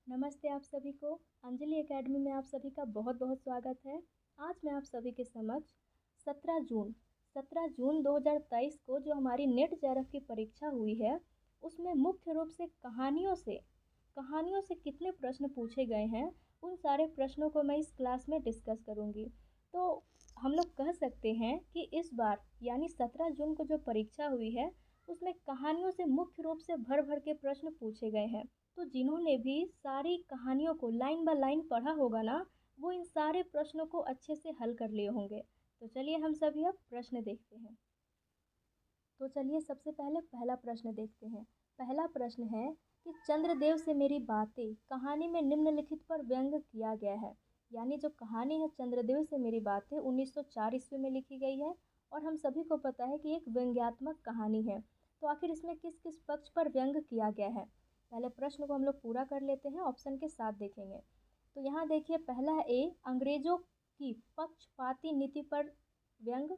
नमस्ते आप सभी को। अंजलि एकेडमी में आप सभी का बहुत बहुत स्वागत है। आज मैं आप सभी के समक्ष 17 जून 2023 को जो हमारी नेट जेआरएफ की परीक्षा हुई है उसमें मुख्य रूप से कहानियों से कितने प्रश्न पूछे गए हैं, उन सारे प्रश्नों को मैं इस क्लास में डिस्कस करूँगी। तो हम लोग कह सकते हैं कि इस बार यानी 17 जून को जो परीक्षा हुई है उसमें कहानियों से मुख्य रूप से भर भर के प्रश्न पूछे गए हैं। तो जिन्होंने भी सारी कहानियों को लाइन बाय लाइन पढ़ा होगा ना, वो इन सारे प्रश्नों को अच्छे से हल कर लिए होंगे। तो चलिए हम सभी अब प्रश्न देखते हैं। तो चलिए सबसे पहले पहला प्रश्न देखते हैं। पहला प्रश्न है कि चंद्रदेव से मेरी बातें कहानी में निम्नलिखित पर व्यंग किया गया है। यानी जो कहानी है चंद्रदेव से मेरी बातें 1904 ईस्वी में लिखी गई है और हम सभी को पता है कि एक व्यंग्यात्मक कहानी है। तो आखिर इसमें किस किस पक्ष पर व्यंग किया गया है, पहले प्रश्न को हम लोग पूरा कर लेते हैं, ऑप्शन के साथ देखेंगे। तो यहाँ देखिए पहला है ए, अंग्रेजों की पक्षपाती नीति पर व्यंग,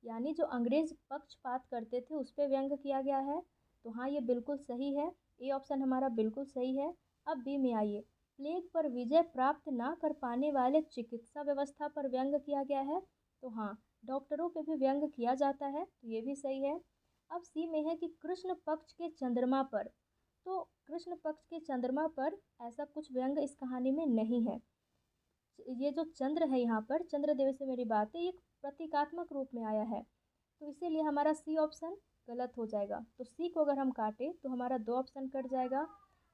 यानी जो अंग्रेज पक्षपात करते थे उस पर व्यंग किया गया है। तो हाँ, ये बिल्कुल सही है, ए ऑप्शन हमारा बिल्कुल सही है। अब बी में आइए, प्लेग पर विजय प्राप्त ना कर पाने वाले चिकित्सा व्यवस्था पर व्यंग किया गया है। तो हाँ, डॉक्टरों पे भी व्यंग किया जाता है, तो ये भी सही है। अब सी में है कि कृष्ण पक्ष के चंद्रमा पर, तो कृष्ण पक्ष के चंद्रमा पर ऐसा कुछ व्यंग इस कहानी में नहीं है। ये जो चंद्र है यहाँ पर, चंद्रदेव से मेरी बात है, एक प्रतीकात्मक रूप में आया है, तो इसीलिए हमारा सी ऑप्शन गलत हो जाएगा। तो सी को अगर हम काटें तो हमारा दो ऑप्शन कट जाएगा।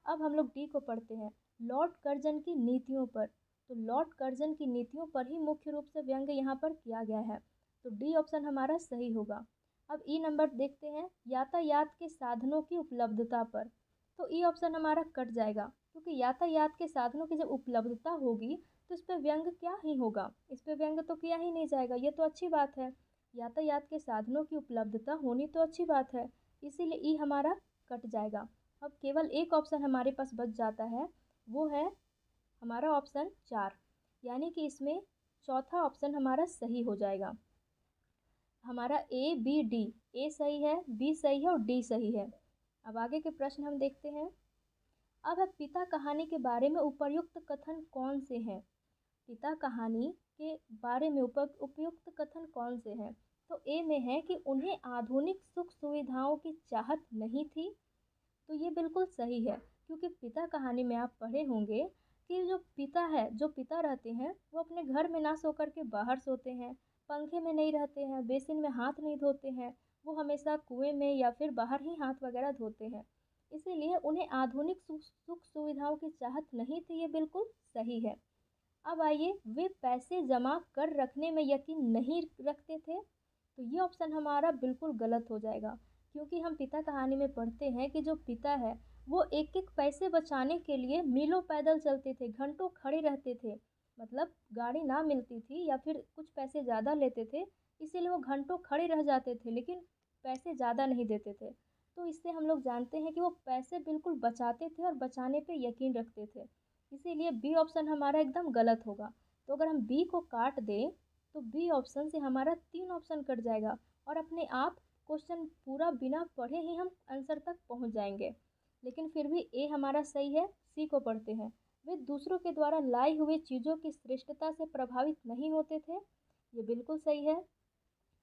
अब हम लोग डी को पढ़ते हैं, लॉर्ड कर्जन की नीतियों पर। तो लॉर्ड कर्जन की नीतियों पर ही मुख्य रूप से व्यंग यहाँ पर किया गया है, तो डी ऑप्शन हमारा सही होगा। अब ई नंबर देखते हैं, यातायात के साधनों की उपलब्धता पर। तो ई ऑप्शन हमारा कट जाएगा, क्योंकि यातायात के साधनों की जब उपलब्धता होगी तो इस पे व्यंग क्या ही होगा, इस पे व्यंग तो किया ही नहीं जाएगा, ये तो अच्छी बात है। यातायात के साधनों की उपलब्धता होनी तो अच्छी बात है, इसीलिए ई हमारा कट जाएगा। अब केवल एक ऑप्शन हमारे पास बच जाता है, वो है हमारा ऑप्शन 4, यानी कि इसमें चौथा ऑप्शन हमारा सही हो जाएगा। हमारा ए बी डी, ए सही है, बी सही है और डी सही है। अब आगे के प्रश्न हम देखते हैं। अब है पिता कहानी के बारे में उपर्युक्त कथन कौन से हैं। पिता कहानी के बारे में उपयुक्त कथन कौन से हैं। तो ए में है कि उन्हें आधुनिक सुख सुविधाओं की चाहत नहीं थी। तो ये बिल्कुल सही है, क्योंकि पिता कहानी में आप पढ़े होंगे कि जो पिता रहते हैं वो अपने घर में ना सो कर के बाहर सोते हैं, पंखे में नहीं रहते हैं, बेसिन में हाथ नहीं धोते हैं, वो हमेशा कुएं में या फिर बाहर ही हाथ वगैरह धोते हैं। इसीलिए उन्हें आधुनिक सुख सुविधाओं की चाहत नहीं थी, ये बिल्कुल सही है। अब आइए, वे पैसे जमा कर रखने में यकीन नहीं रखते थे। तो ये ऑप्शन हमारा बिल्कुल गलत हो जाएगा, क्योंकि हम पिता कहानी में पढ़ते हैं कि जो पिता है वो एक एक पैसे बचाने के लिए मीलों पैदल चलते थे, घंटों खड़े रहते थे। मतलब गाड़ी ना मिलती थी या फिर कुछ पैसे ज़्यादा लेते थे, इसीलिए वो घंटों खड़े रह जाते थे, लेकिन पैसे ज़्यादा नहीं देते थे। तो इससे हम लोग जानते हैं कि वो पैसे बिल्कुल बचाते थे और बचाने पे यकीन रखते थे, इसीलिए बी ऑप्शन हमारा एकदम गलत होगा। तो अगर हम बी को काट दें तो बी ऑप्शन से हमारा 3 ऑप्शन कट जाएगा और अपने आप क्वेश्चन पूरा बिना पढ़े ही हम आंसर तक पहुंच जाएंगे। लेकिन फिर भी ए हमारा सही है। सी को पढ़ते हैं, वे दूसरों के द्वारा लाई हुई चीज़ों की श्रेष्ठता से प्रभावित नहीं होते थे। ये बिल्कुल सही है।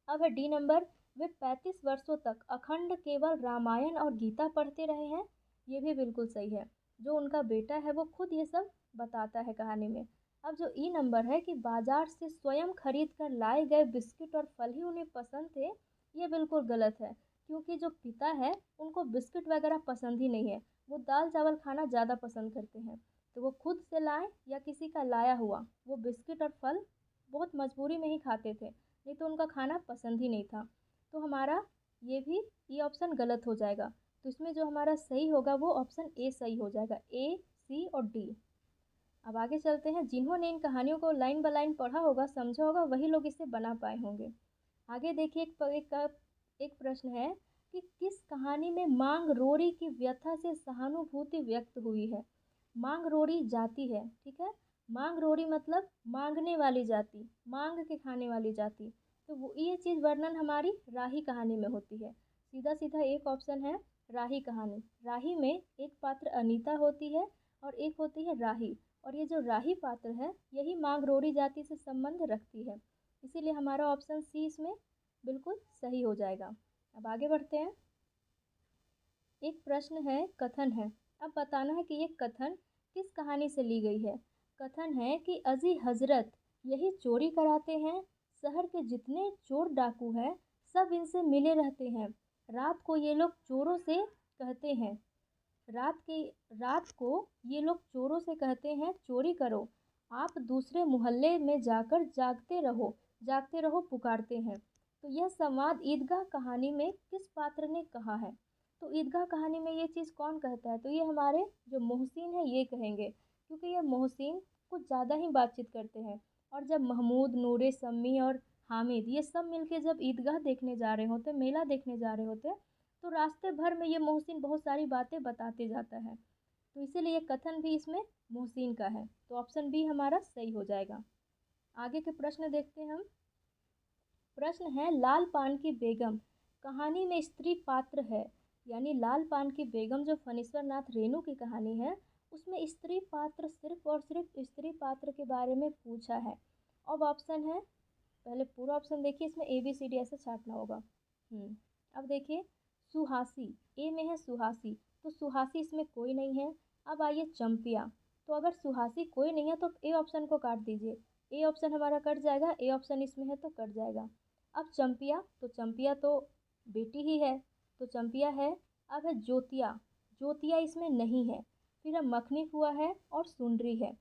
अब है डी नंबर, वे 35 वर्षों तक अखंड केवल रामायण और गीता पढ़ते रहे हैं। ये भी बिल्कुल सही है, जो उनका बेटा है वो खुद ये सब बताता है कहानी में। अब जो ई नंबर है कि बाजार से स्वयं खरीद कर लाए गए बिस्किट और फल ही उन्हें पसंद थे, ये बिल्कुल गलत है, क्योंकि जो पिता है उनको बिस्किट वगैरह पसंद ही नहीं है, वो दाल चावल खाना ज़्यादा पसंद करते हैं। तो वो खुद से लाए या किसी का लाया हुआ वो बिस्किट और फल बहुत मजबूरी में ही खाते थे, नहीं तो उनका खाना पसंद ही नहीं था। तो हमारा ये ऑप्शन गलत हो जाएगा। तो इसमें जो हमारा सही होगा वो ऑप्शन ए सही हो जाएगा, ए सी और डी। अब आगे चलते हैं, जिन्होंने इन कहानियों को लाइन बाय लाइन पढ़ा होगा, समझा होगा, वही लोग इसे बना पाए होंगे। आगे देखिए, एक प्रश्न है कि किस कहानी में मांग रोरी की व्यथा से सहानुभूति व्यक्त हुई है। मांग रोरी जाति है, ठीक है। मांग रोरी मतलब मांगने वाली जाति, मांग के खाने वाली जाति। तो वो ये चीज़ वर्णन हमारी राही कहानी में होती है। सीधा सीधा एक ऑप्शन है राही कहानी। राही में एक पात्र अनीता होती है और एक होती है राही। और ये जो राही पात्र है यही मागरोरी जाति से संबंध रखती है। इसीलिए हमारा ऑप्शन सी इसमें बिल्कुल सही हो जाएगा। अब आगे बढ़ते हैं। एक प्रश्न है, कथन है। अब बताना है कि ये कथन किस कहानी से ली गई है। कथन है कि अजी हजरत यही चोरी कराते हैं, शहर के जितने चोर डाकू हैं सब इनसे मिले रहते हैं। रात को ये लोग चोरों से कहते हैं रात को ये लोग चोरों से कहते हैं चोरी करो, आप दूसरे मोहल्ले में जाकर जागते रहो पुकारते हैं। तो यह संवाद ईदगाह कहानी में किस पात्र ने कहा है। तो ईदगाह कहानी में ये चीज़ कौन कहता है, तो ये हमारे जो मोहसिन है ये कहेंगे, क्योंकि ये मोहसिन कुछ ज़्यादा ही बातचीत करते हैं। और जब महमूद, नूरे, सम्मी और हामिद ये सब मिलके जब ईदगाह देखने जा रहे होते, मेला देखने जा रहे होते, तो रास्ते भर में ये मोहसिन बहुत सारी बातें बताते जाता है। तो इसीलिए ये कथन भी इसमें मोहसिन का है। तो ऑप्शन बी हमारा सही हो जाएगा। आगे के प्रश्न देखते हैं हम। प्रश्न है, लाल पान की बेगम कहानी में स्त्री पात्र है, यानी लाल पान की बेगम जो फणीश्वर नाथ रेणु की कहानी है उसमें स्त्री पात्र सिर्फ और सिर्फ स्त्री पात्र के बारे में पूछा है। अब ऑप्शन है, पहले पूरा ऑप्शन देखिए, इसमें ए बी सी डी ऐसे छाटना होगा। अब देखिए, सुहासी, ए में है सुहासी, तो सुहासी इसमें कोई नहीं है। अब आइए चंपिया, तो अगर सुहासी कोई नहीं है तो ए ऑप्शन को काट दीजिए, ए ऑप्शन हमारा कट जाएगा, ए ऑप्शन इसमें है तो कट जाएगा। अब चंपिया, तो चंपिया तो बेटी ही है, तो चंपिया है। अब है ज्योतिया, ज्योतिया इसमें नहीं है। फिर है मखनी फुआ है और सुंदरी है,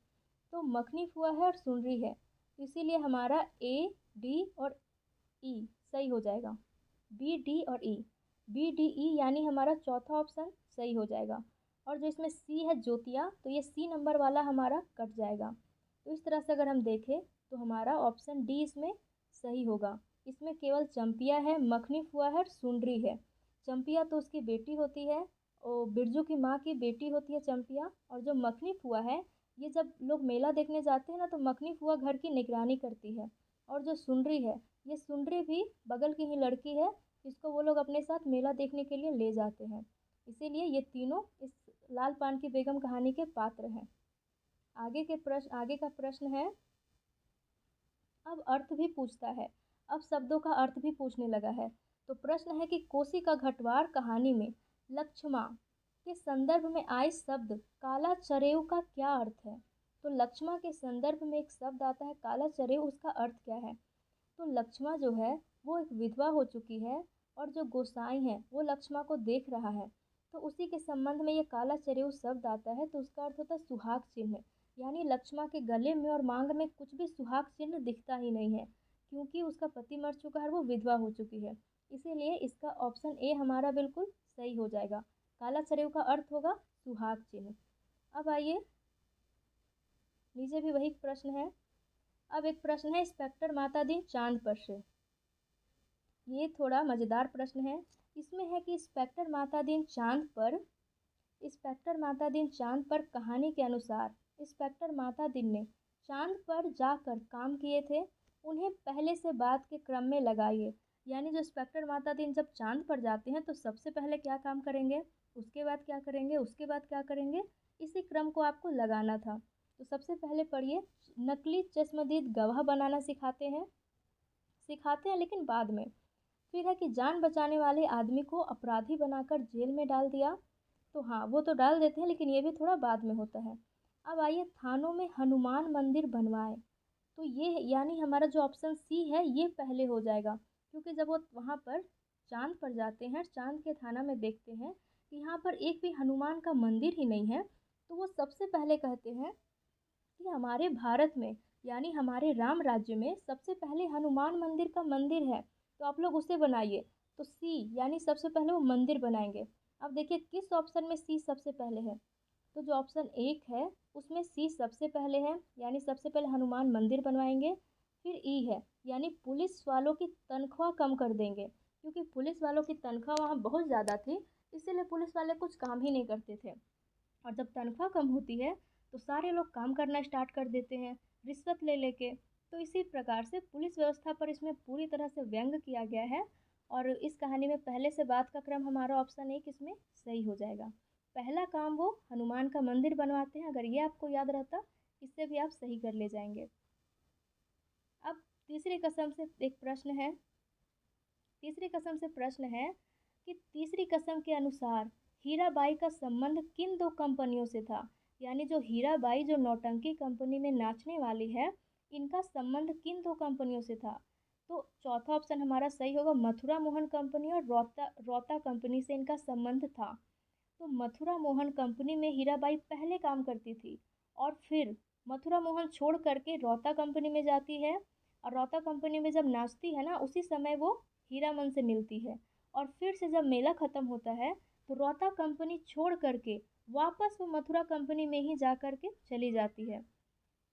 तो मखनी फुआ है और सुंदरी है, इसीलिए हमारा ए, डी और ई सही हो जाएगा। बी, डी और ई, बी, डी, ई यानी हमारा चौथा ऑप्शन सही हो जाएगा। और जो इसमें सी है ज्योतिया, तो ये सी नंबर वाला हमारा कट जाएगा। तो इस तरह से अगर हम देखें तो हमारा ऑप्शन डी इसमें सही होगा। इसमें केवल चंपिया है, मखनी फुआ है और सुंदरी है। चंपिया तो उसकी बेटी होती है, और बिरजू की माँ की बेटी होती है चंपिया। और जो मखनी फुआ है, ये जब लोग मेला देखने जाते हैं ना तो मखनी फुआ घर की निगरानी करती है। और जो सुंदरी है, ये सुंदरी भी बगल की ही लड़की है, इसको वो लोग अपने साथ मेला देखने के लिए ले जाते हैं। इसीलिए ये तीनों इस लाल पान की बेगम कहानी के पात्र हैं। आगे का प्रश्न है, अब अर्थ भी पूछता है, अब शब्दों का अर्थ भी पूछने लगा है। तो प्रश्न है कि कोसी का घटवार कहानी में लक्ष्मा के संदर्भ में आए शब्द काला चरेव का क्या अर्थ है। तो लक्ष्मा के संदर्भ में एक शब्द आता है काला चरेव, उसका अर्थ क्या है। तो लक्ष्मा जो है वो एक विधवा हो चुकी है, और जो गोसाई है वो लक्ष्मा को देख रहा है, तो उसी के संबंध में ये काला चरेव शब्द आता है। तो उसका अर्थ होता है सुहाग चिन्ह, यानी लक्ष्मा के गले में और मांग में कुछ भी सुहाग चिन्ह दिखता ही नहीं है, क्योंकि उसका पति मर चुका है, वो विधवा हो चुकी है। इसीलिए इसका ऑप्शन ए हमारा बिल्कुल सही हो जाएगा। काला चरेव का अर्थ होगा सुहाग चिन्ह। अब आइए, नीचे भी वही प्रश्न है। अब एक प्रश्न है इंस्पेक्टर माता दी चांद पर से। ये थोड़ा मज़ेदार प्रश्न है। इसमें है कि इंस्पेक्टर माता दिन चांद पर कहानी के अनुसार इंस्पेक्टर माता दिन ने चांद पर जाकर काम किए थे, उन्हें पहले से बाद के क्रम में लगाइए। यानी जो इंस्पेक्टर माता दिन जब चांद पर जाते हैं तो सबसे पहले क्या काम करेंगे, उसके बाद क्या करेंगे, उसके बाद क्या करेंगे, इसी क्रम को आपको लगाना था। तो सबसे पहले पढ़िए, नकली चश्मदीद गवाह बनाना सिखाते हैं लेकिन बाद में। फिर है कि जान बचाने वाले आदमी को अपराधी बनाकर जेल में डाल दिया। तो हाँ, वो तो डाल देते हैं लेकिन ये भी थोड़ा बाद में होता है। अब आइए, थानों में हनुमान मंदिर बनवाए। तो ये यानी हमारा जो ऑप्शन सी है ये पहले हो जाएगा, क्योंकि जब वो वहाँ पर चांद पर जाते हैं, चांद के थाना में देखते हैं कि यहाँ पर एक भी हनुमान का मंदिर ही नहीं है, तो वो सबसे पहले कहते हैं कि हमारे भारत में यानी हमारे राम राज्य में सबसे पहले हनुमान मंदिर का मंदिर है, तो आप लोग उसे बनाइए। तो सी यानी सबसे पहले वो मंदिर बनाएंगे। अब देखिए किस ऑप्शन में सी सबसे पहले है, तो जो ऑप्शन एक है उसमें सी सबसे पहले है, यानी सबसे पहले हनुमान मंदिर बनवाएंगे। फिर ई है, यानी पुलिस वालों की तनख्वाह कम कर देंगे, क्योंकि पुलिस वालों की तनख्वाह वहाँ बहुत ज़्यादा थी, इसीलिए पुलिस वाले कुछ काम ही नहीं करते थे। और जब तनख्वाह कम होती है तो सारे लोग काम करना स्टार्ट कर देते हैं रिश्वत ले लेके। तो इसी प्रकार से पुलिस व्यवस्था पर इसमें पूरी तरह से व्यंग किया गया है। और इस कहानी में पहले से बाद का क्रम हमारा ऑप्शन एक इसमें सही हो जाएगा। पहला काम वो हनुमान का मंदिर बनवाते हैं। अगर ये आपको याद रहता, इससे भी आप सही कर ले जाएंगे। अब तीसरी कसम से एक प्रश्न है। तीसरी कसम से प्रश्न है कि तीसरी कसम के अनुसार हीराबाई का संबंध किन दो कंपनियों से था। यानी जो हीराबाई जो नौटंकी कंपनी में नाचने वाली है, इनका संबंध किन दो कंपनियों से था। तो चौथा ऑप्शन हमारा सही होगा, मथुरा मोहन कंपनी और रौता कंपनी से इनका संबंध था। तो मथुरा मोहन कंपनी में हीराबाई पहले काम करती थी और फिर मथुरा मोहन छोड़ करके रौता कंपनी में जाती है, और रौता कंपनी में जब नाचती है ना, उसी समय वो हीरामन से मिलती है। और फिर से जब मेला ख़त्म होता है तो रौता कंपनी छोड़ करके वापस वो मथुरा कंपनी में ही जा कर के चली जाती है।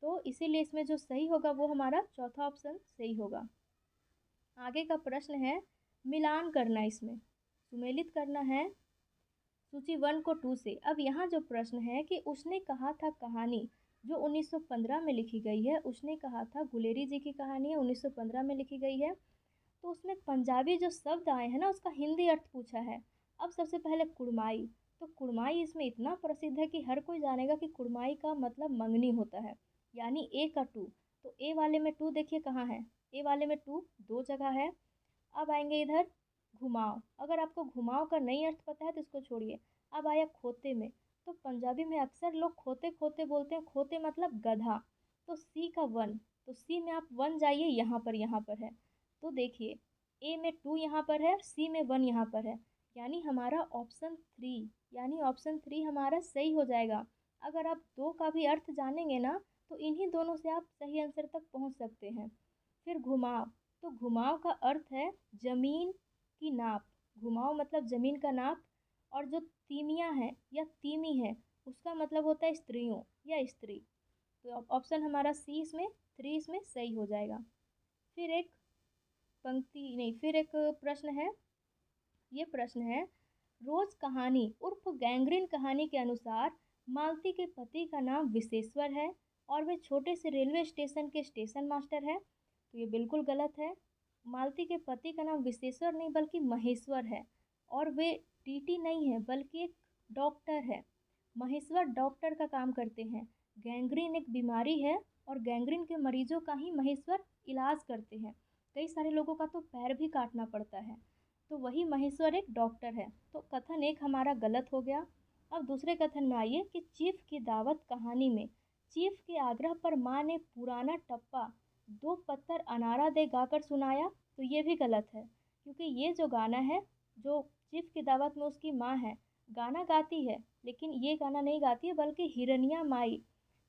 तो इसीलिए इसमें जो सही होगा वो हमारा चौथा ऑप्शन सही होगा। आगे का प्रश्न है, मिलान करना, इसमें सुमेलित करना है सूची 1 को 2 से। अब यहाँ जो प्रश्न है कि उसने कहा था कहानी जो 1915 में लिखी गई है, उसने कहा था गुलेरी जी की कहानी है, 1915 में लिखी गई है। तो उसमें पंजाबी जो शब्द आए हैं ना, उसका हिंदी अर्थ पूछा है। अब सबसे पहले कुड़माई, तो कुड़माई इसमें इतना प्रसिद्ध है कि हर कोई जानेगा कि कुड़माई का मतलब मंगनी होता है, यानी ए का 2। तो ए वाले में 2 देखिए कहाँ है, ए वाले में 2 दो जगह है। अब आएंगे इधर घुमाव। अगर आपको घुमाव का नई अर्थ पता है तो इसको छोड़िए। अब आया खोते में, तो पंजाबी में अक्सर लोग खोते खोते बोलते हैं, खोते मतलब गधा। तो सी का 1, तो सी में आप 1 जाइए, यहाँ पर है। तो देखिए ए में 2 यहाँ पर है, सी में 1 यहाँ पर है, यानी हमारा ऑप्शन 3, यानी ऑप्शन 3 हमारा सही हो जाएगा। अगर आप दो का भी अर्थ जानेंगे ना, तो इन्हीं दोनों से आप सही आंसर तक पहुँच सकते हैं। फिर घुमाव, तो घुमाव का अर्थ है जमीन की नाप। घुमाव मतलब जमीन का नाप। और जो तीमिया है या तीमी है, उसका मतलब होता है स्त्रियों या स्त्री। तो ऑप्शन हमारा सी इसमें 3 इसमें सही हो जाएगा। फिर एक पंक्ति नहीं, फिर एक प्रश्न है। ये प्रश्न है, रोज कहानी उर्फ गैंग्रीन कहानी के अनुसार मालती के पति का नाम विशेश्वर है और वे छोटे से रेलवे स्टेशन के स्टेशन मास्टर है। तो ये बिल्कुल गलत है। मालती के पति का नाम विशेश्वर नहीं बल्कि महेश्वर है, और वे टीटी नहीं है बल्कि एक डॉक्टर है। महेश्वर डॉक्टर का काम करते हैं। गैंग्रीन एक बीमारी है और गैंग्रीन के मरीजों का ही महेश्वर इलाज करते हैं। कई सारे लोगों का तो पैर भी काटना पड़ता है, तो वही महेश्वर एक डॉक्टर है। तो कथन एक हमारा गलत हो गया। अब दूसरे कथन में आइए कि चीफ की दावत कहानी में चीफ के आग्रह पर माँ ने पुराना टप्पा दो पत्थर अनारा दे गाकर सुनाया। तो ये भी गलत है, क्योंकि ये जो गाना है, जो चीफ की दावत में उसकी माँ है गाना गाती है, लेकिन ये गाना नहीं गाती है बल्कि हिरनिया माई,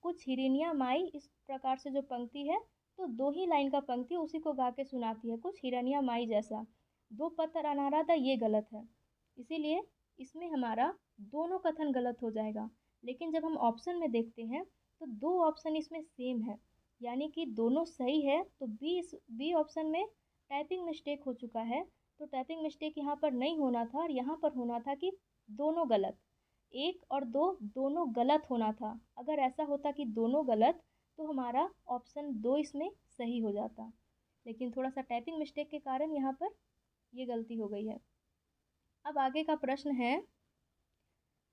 कुछ हिरनिया माई इस प्रकार से जो पंक्ति है, तो 2 ही लाइन का पंक्ति उसी को गा के सुनाती है, कुछ हिरनिया माई जैसा। दो पत्थर अनारा था, ये गलत है। इसीलिए इसमें हमारा दोनों कथन गलत हो जाएगा। लेकिन जब हम ऑप्शन में देखते हैं तो दो ऑप्शन इसमें सेम है, यानी कि दोनों सही है। तो बी ऑप्शन में टाइपिंग मिस्टेक हो चुका है। तो टाइपिंग मिस्टेक यहाँ पर नहीं होना था, और यहाँ पर होना था कि दोनों गलत, 1 और 2 दोनों गलत होना था। अगर ऐसा होता कि दोनों गलत, तो हमारा ऑप्शन 2 इसमें सही हो जाता। लेकिन थोड़ा सा टाइपिंग मिस्टेक के कारण यहाँ पर ये गलती हो गई है। अब आगे का प्रश्न है,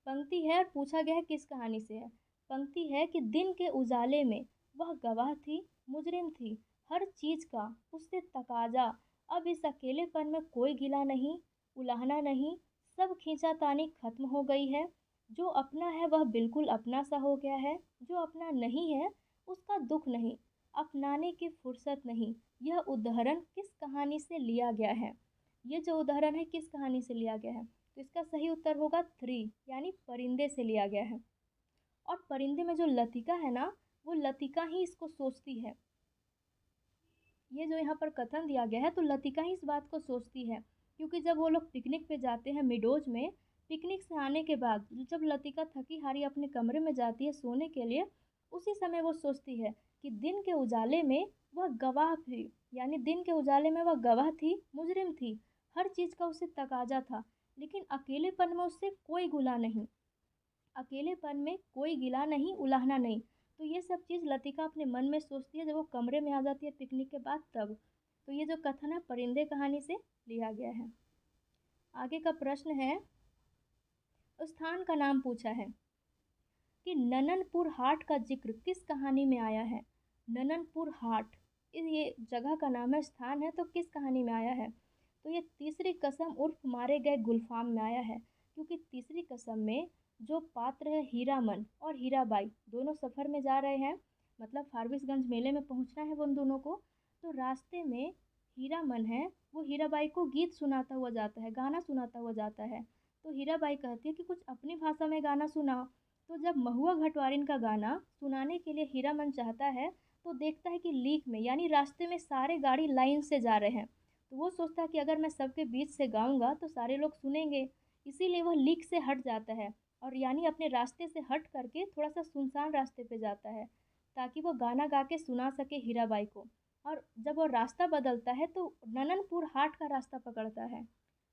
पंक्ति है और पूछा गया है किस कहानी से है। पंक्ति है कि दिन के उजाले में वह गवाह थी, मुजरिम थी, हर चीज का उससे तकाजा। अब इस अकेलेपन में कोई गिला नहीं, उलाहना नहीं, सब खींचातानी खत्म हो गई है। जो अपना है वह बिल्कुल अपना सा हो गया है, जो अपना नहीं है उसका दुख नहीं, अपनाने की फुर्सत नहीं। यह उदाहरण किस कहानी से लिया गया है। ये जो उदाहरण है किस कहानी से लिया गया है, तो इसका सही उत्तर होगा 3, यानी परिंदे से लिया गया है। और परिंदे में जो लतिका है ना, वो लतिका ही इसको सोचती है। ये जो यहाँ पर कथन दिया गया है, तो लतिका ही इस बात को सोचती है, क्योंकि जब वो लोग पिकनिक पे जाते हैं मिडोज में, पिकनिक से आने के बाद जब लतिका थकी हारी अपने कमरे में जाती है सोने के लिए, उसी समय वो सोचती है कि दिन के उजाले में वह गवाह थी, यानी दिन के उजाले में वह गवाह थी, मुजरिम थी, हर चीज़ का उसे तकाजा था, लेकिन अकेलेपन में उससे कोई गुला नहीं, अकेलेपन में कोई गिला नहीं, उलाहना नहीं। तो ये सब चीज़ लतिका अपने मन में सोचती है जब वो कमरे में आ जाती है पिकनिक के बाद तब। तो ये जो कथन है परिंदे कहानी से लिया गया है। आगे का प्रश्न है, स्थान का नाम पूछा है कि नननपुर हाट का जिक्र किस कहानी में आया है। नननपुर हाट ये जगह का नाम है, स्थान है, तो किस कहानी में आया है। तो ये तीसरी कसम उर्फ मारे गए गुलफाम में आया है, क्योंकि तीसरी कसम में जो पात्र है हीरामन और हीराबाई दोनों सफ़र में जा रहे हैं, मतलब फारबिसगंज मेले में पहुंचना है वो उन दोनों को। तो रास्ते में हीरामन है वो हीराबाई को गीत सुनाता हुआ जाता है, गाना सुनाता हुआ जाता है। तो हीराबाई कहती है कि कुछ अपनी भाषा में गाना सुनाओ। तो जब महुआ घटवारिन का गाना सुनाने के लिए हीरामन चाहता है तो देखता है कि लीक में यानी रास्ते में सारे गाड़ी लाइन से जा रहे हैं। तो वो सोचता है कि अगर मैं सबके बीच से गाऊंगा तो सारे लोग सुनेंगे, इसीलिए वह लीक से हट जाता है और यानी अपने रास्ते से हट करके थोड़ा सा सुनसान रास्ते पे जाता है ताकि वो गाना गा के सुना सके हीराबाई को। और जब वो रास्ता बदलता है तो नननपुर हाट का रास्ता पकड़ता है,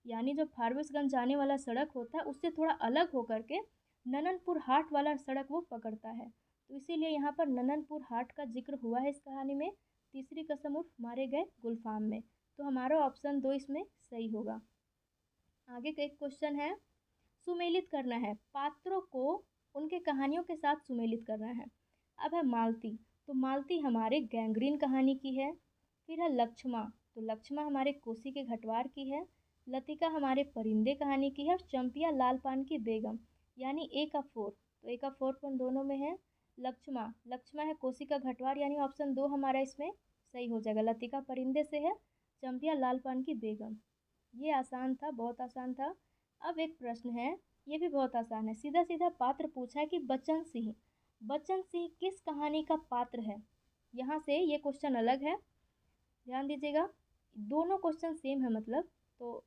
यानी जो फारबिसगंज जाने वाला सड़क होता है उससे थोड़ा अलग होकर के नननपुर हाट वाला सड़क वो पकड़ता है। तो इसीलिए यहाँ पर नननपुर हाट का जिक्र हुआ है इस कहानी में, तीसरी कसम उर्फ मारे गए गुलफाम में। तो हमारा ऑप्शन 2 इसमें सही होगा। आगे का एक क्वेश्चन है, सुमेलित करना है, पात्रों को उनके कहानियों के साथ सुमेलित करना है। अब है मालती, तो मालती हमारे गैंग्रीन कहानी की है। फिर है लक्ष्मा, तो लक्ष्मा हमारे कोसी के घटवार की है। लतिका हमारे परिंदे कहानी की है। और चंपिया लालपान की बेगम, यानी ए का 4, तो ए का 4 पॉइंट दोनों में है। लक्ष्मा, लक्ष्मा है कोसी का घटवार, यानी ऑप्शन 2 हमारा इसमें सही हो जाएगा। लतिका परिंदे से है, चंपिया लालपान की बेगम। ये आसान था, बहुत आसान था। अब एक प्रश्न है, ये भी बहुत आसान है, सीधा सीधा पात्र पूछा है कि बच्चन सिंह, बच्चन सिंह किस कहानी का पात्र है। यहाँ से ये क्वेश्चन अलग है, ध्यान दीजिएगा, दोनों क्वेश्चन सेम है मतलब, तो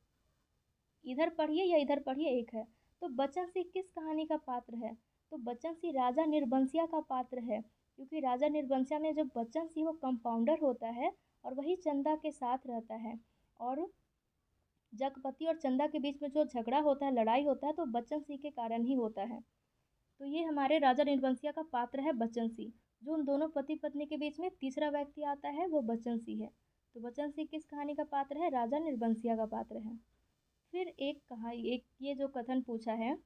इधर पढ़िए या इधर पढ़िए एक है। तो बच्चन सिंह किस कहानी का पात्र है, तो बच्चन सिंह राजा निर्बंसिया का पात्र है, क्योंकि राजा निर्बंसिया में जो बच्चन सिंह वो कंपाउंडर होता है और वही चंदा के साथ रहता है, और जगपति और चंदा के बीच में जो झगड़ा होता है, लड़ाई होता है, तो बच्चन सिंह के कारण ही होता है। तो ये हमारे राजा निर्बंसिया का पात्र है बच्चन सिंह। जो उन दोनों पति पत्नी के बीच में तीसरा व्यक्ति आता है वो बच्चन सिंह है। तो बच्चन सिंह किस कहानी का पात्र है, राजा निर्बंसिया का पात्र है। फिर एक ये जो कथन पूछा है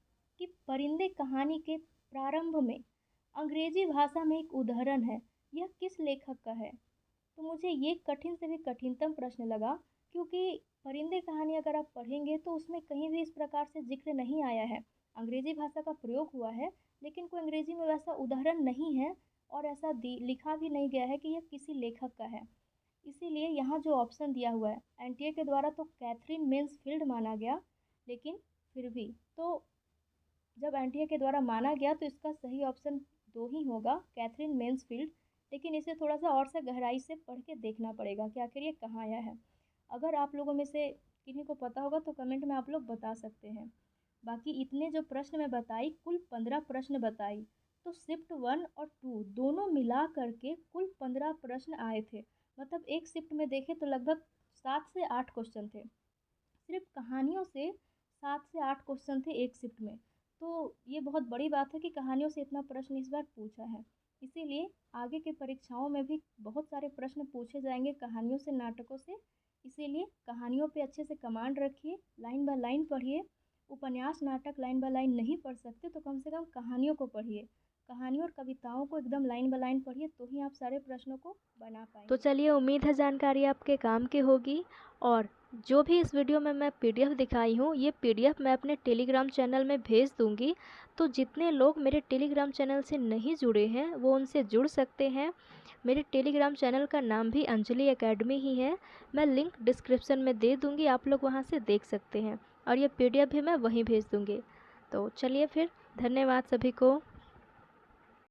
कि परिंदे कहानी के प्रारंभ में अंग्रेजी भाषा में एक उदाहरण है, यह किस लेखक का है। तो मुझे ये कठिन से भी कठिनतम प्रश्न लगा, क्योंकि परिंदे कहानी अगर आप पढ़ेंगे तो उसमें कहीं भी इस प्रकार से जिक्र नहीं आया है। अंग्रेजी भाषा का प्रयोग हुआ है लेकिन कोई अंग्रेजी में वैसा उदाहरण नहीं है और ऐसा लिखा भी नहीं गया है कि यह किसी लेखक का है। इसीलिए यहाँ जो ऑप्शन दिया हुआ है एनटीए के द्वारा तो कैथरीन मेन्सफील्ड माना गया, लेकिन फिर भी तो जब एनटीए के द्वारा माना गया तो इसका सही ऑप्शन 2 ही होगा, कैथरीन मेन्सफील्ड। लेकिन इसे थोड़ा सा और से गहराई से पढ़ के देखना पड़ेगा कि आखिर ये कहाँ आया है। अगर आप लोगों में से किन्हीं को पता होगा तो कमेंट में आप लोग बता सकते हैं। बाकी इतने जो प्रश्न मैं बताई, कुल 15 प्रश्न बताई, तो शिफ्ट 1 और 2 दोनों मिला करके कुल 15 प्रश्न आए थे। मतलब एक शिफ्ट में देखें तो लगभग 7 से 8 क्वेश्चन थे, सिर्फ कहानियों से 7 से 8 क्वेश्चन थे एक शिफ्ट में। तो ये बहुत बड़ी बात है कि कहानियों से इतना प्रश्न इस बार पूछा है। इसीलिए आगे के परीक्षाओं में भी बहुत सारे प्रश्न पूछे जाएंगे कहानियों से, नाटकों से। इसीलिए कहानियों पे अच्छे से कमांड रखिए, लाइन बाय लाइन पढ़िए। उपन्यास नाटक लाइन बाय लाइन नहीं पढ़ सकते तो कम से कम कहानियों को पढ़िए, कहानियों और कविताओं को एकदम लाइन बाय लाइन पढ़िए, तो ही आप सारे प्रश्नों को बना पाएंगे। तो चलिए, उम्मीद है जानकारी आपके काम की होगी। और जो भी इस वीडियो में मैं पीडीएफ दिखाई हूँ, ये पीडीएफ मैं अपने टेलीग्राम चैनल में भेज दूँगी। तो जितने लोग मेरे टेलीग्राम चैनल से नहीं जुड़े हैं वो उनसे जुड़ सकते हैं। मेरे टेलीग्राम चैनल का नाम भी अंजलि एकेडमी ही है। मैं लिंक डिस्क्रिप्शन में दे दूँगी, आप लोग वहाँ से देख सकते हैं। और ये पीडीएफ भी मैं वहीं भेज दूँगी। तो चलिए फिर, धन्यवाद सभी को।